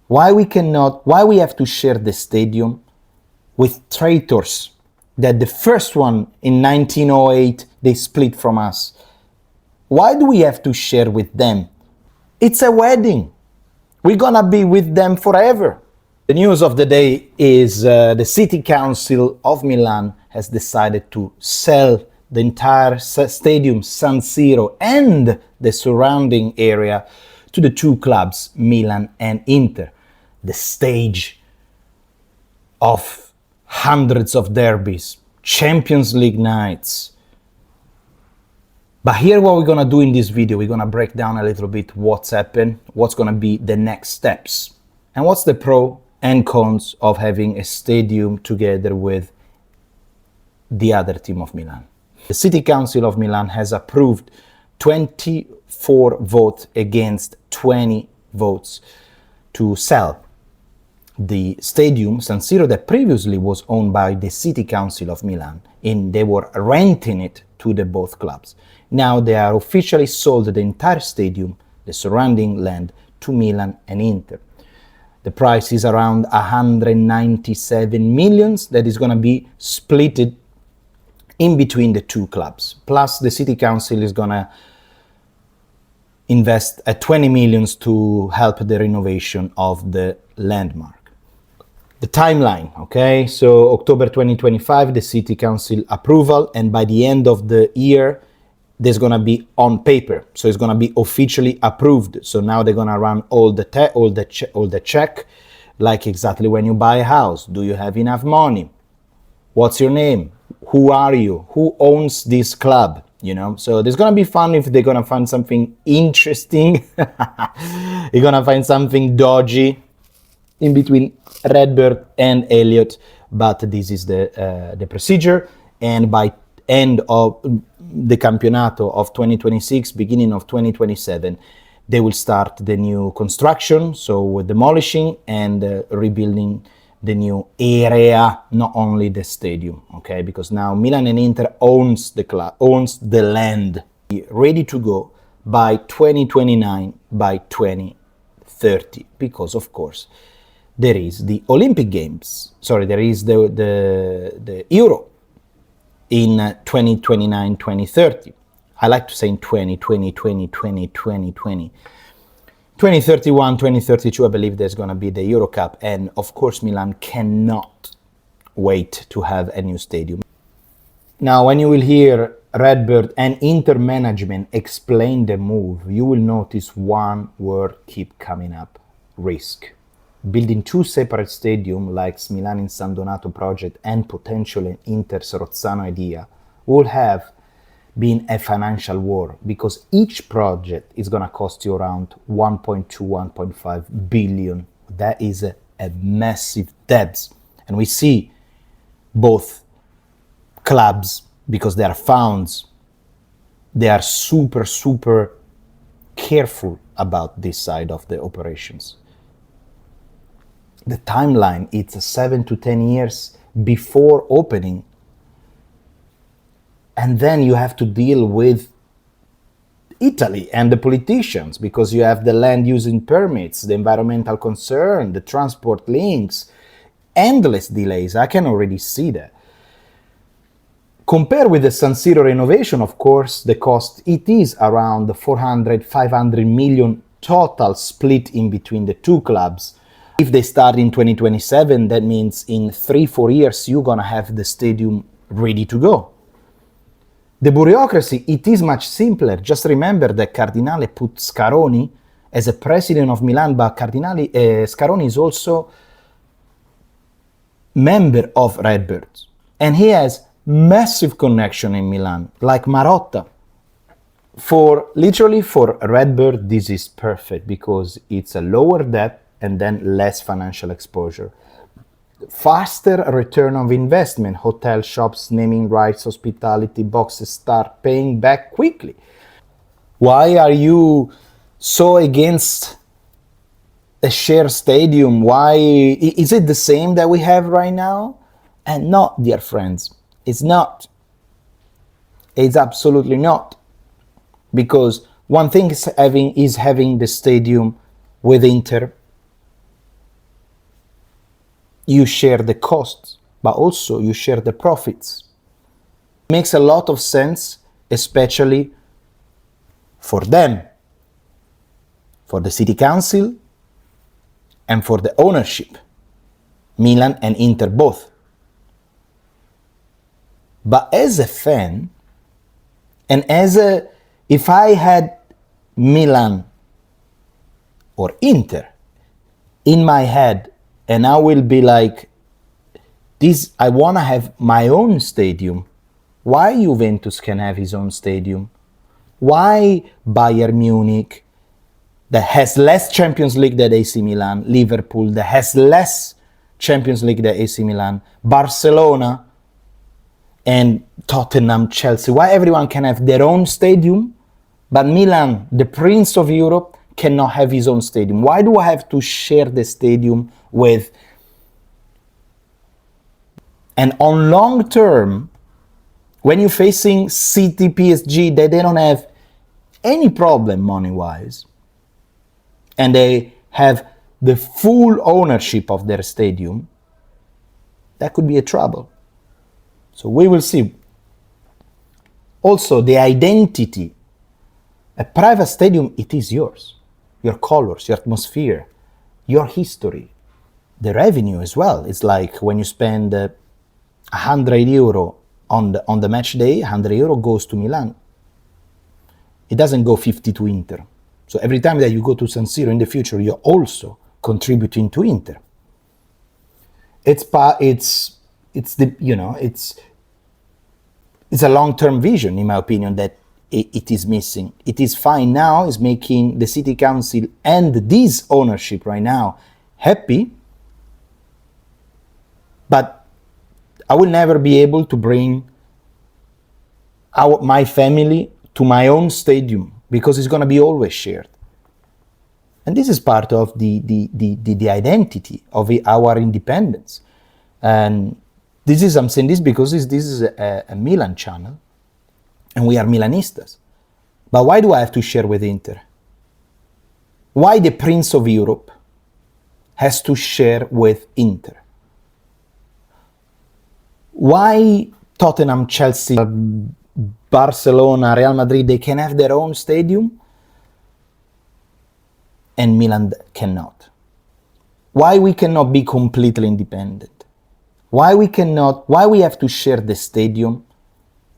Why we have to share the stadium with traitors that the first one in 1908, they split from us? Why do we have to share with them? It's a wedding. We're gonna be with them forever. The news of the day is the City Council of Milan has decided to sell the entire stadium San Siro and the surrounding area to the two clubs, Milan and Inter, the stage of hundreds of derbies, Champions League nights. But here what we're gonna do in this video, we're gonna break down a little bit what's happened, what's gonna be the next steps, and what's the pro and cons of having a stadium together with the other team of Milan. The City Council of Milan has approved 24 votes against 20 votes to sell the stadium San Siro that previously was owned by the City Council of Milan, and they were renting it to the both clubs. Now they are officially sold the entire stadium, the surrounding land, to Milan and Inter. The price is around 197 millions that is going to be splitted in between the two clubs. Plus the City Council is going to invest 20 millions to help the renovation of the landmark. The timeline, okay? So October 2025, the City Council approval, and by the end of the year, there's gonna be on paper. So it's gonna be officially approved. So now they're gonna run all the check, like exactly when you buy a house. Do you have enough money? What's your name? Who are you? Who owns this club? You know, so there's gonna be fun if they're gonna find something interesting. You're gonna find something dodgy in between Redbird and Elliott, but this is the procedure. And by end of the Campionato of 2026, beginning of 2027, they will start the new construction, so with demolishing and rebuilding the new area, not only the stadium, okay? Because now Milan and Inter owns the club, owns the land, ready to go by 2029, by 2030, because of course there is the Olympic Games. Sorry, there is the Euro in 2029, 2030. I like to say in 2020, 2031, 2032, I believe there's going to be the Euro Cup. And of course, Milan cannot wait to have a new stadium. Now, when you will hear Redbird and Inter management explain the move, you will notice one word keep coming up: risk. Building two separate stadiums like Milan in San Donato project and potentially Inter's Rozzano idea will have been a financial war, because each project is going to cost you around 1.2, 1.5 billion. That is a massive debt. And we see both clubs, because they are funds, they are super careful about this side of the operations. The timeline, it's 7 to 10 years before opening. And then you have to deal with Italy and the politicians, because you have the land using permits, the environmental concern, the transport links, endless delays. I can already see that. Compared with the San Siro renovation, of course, the cost, it is around 400, 500 million total split in between the two clubs. If they start in 2027, that means in 3-4 years, you're gonna have the stadium ready to go. The bureaucracy, it is much simpler. Just remember that Cardinale put Scaroni as a president of Milan, but Scaroni is also member of Redbird. And he has massive connection in Milan, like Marotta. Literally for Redbird, this is perfect, because it's a lower debt and then less financial exposure. Faster return of investment, hotel, shops, naming rights, hospitality, boxes start paying back quickly. Why are you so against a shared stadium? Why is it the same that we have right now? And not, dear friends, it's not. It's absolutely not. Because one thing is having the stadium with Inter, you share the costs, but also you share the profits. It makes a lot of sense, especially for them, for the city council, and for the ownership, Milan and Inter both. But as a fan, and if I had Milan or Inter in my head, and I will be like, I want to have my own stadium. Why Juventus can have his own stadium? Why Bayern Munich, that has less Champions League than AC Milan, Liverpool, that has less Champions League than AC Milan, Barcelona, and Tottenham, Chelsea, why everyone can have their own stadium, but Milan, the Prince of Europe, cannot have his own stadium? Why do I have to share the stadium with? And on long term, when you're facing City, PSG, they don't have any problem money-wise, and they have the full ownership of their stadium, that could be a trouble. So we will see. Also, the identity. A private stadium, it is yours. Your colors, your atmosphere, your history, the revenue as well. It's like when you spend €100 on the match day, €100 goes to Milan. It doesn't go 50 to Inter. So every time that you go to San Siro in the future, you're also contributing to Inter. It's a long-term vision, in my opinion, that it is missing. It is fine now, is making the city council and this ownership right now happy, but I will never be able to bring my family to my own stadium because it's going to be always shared. And this is part of the identity of our independence. And I'm saying this because this is a Milan channel, and we are Milanistas. But why do I have to share with Inter? Why the Prince of Europe has to share with Inter? Why Tottenham, Chelsea, Barcelona, Real Madrid, they can have their own stadium, and Milan cannot? Why we cannot be completely independent? Why we have to share the stadium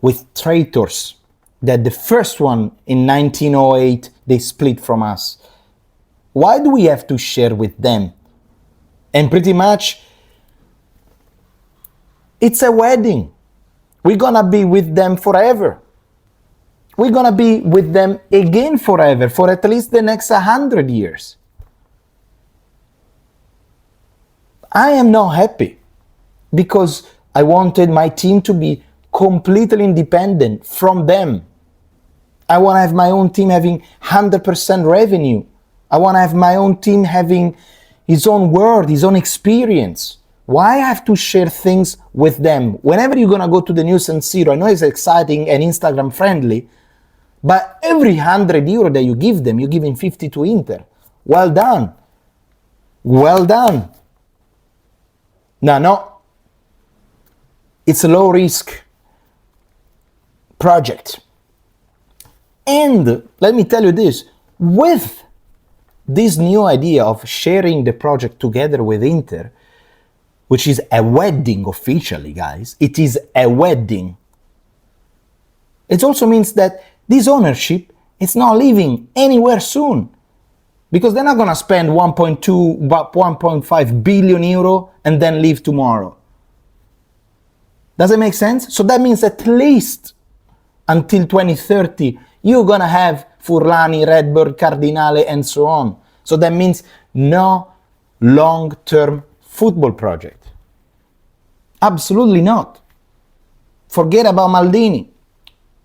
with traitors that the first one in 1908, they split from us? Why do we have to share with them? And pretty much, it's a wedding. We're gonna be with them forever. We're gonna be with them again forever, for at least the next 100 years. I am not happy, because I wanted my team to be completely independent from them. I want to have my own team having 100% revenue. I want to have my own team having his own word, his own experience. Why I have to share things with them? Whenever you're going to go to the new San Siro, I know it's exciting and Instagram friendly, but every €100 that you give them, you're giving 50 to Inter. Well done. Well done. No. It's a low risk project. And let me tell you this, with this new idea of sharing the project together with Inter, which is a wedding officially, guys, it is a wedding. It also means that this ownership is not leaving anywhere soon, because they're not going to spend 1.5 billion euro and then leave tomorrow. Does it make sense? So that means at least until 2030, you're going to have Furlani, Redbird, Cardinale, and so on. So that means no long-term football project. Absolutely not. Forget about Maldini.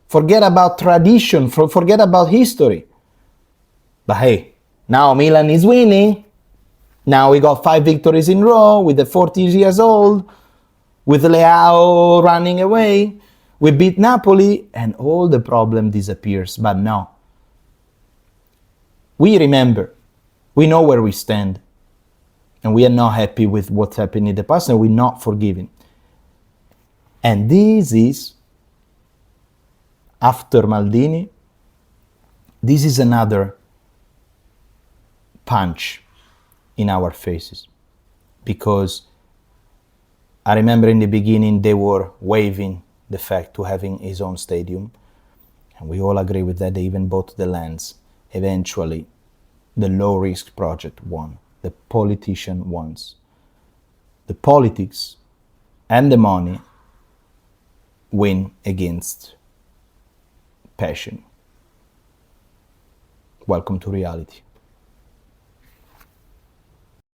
Forget about tradition. Forget about history. But hey, now Milan is winning. Now we got 5 victories in a row with the 40 years old. With Leao running away, we beat Napoli, and all the problem disappears. But no. We remember. We know where we stand. And we are not happy with what's happened in the past, and we're not forgiving. And this is, after Maldini, this is another punch in our faces. Because I remember in the beginning they were waiving the fact to having his own stadium, and we all agree with that. They even bought the lands. Eventually, the low-risk project won. The politician wants. The politics and the money win against passion. Welcome to reality.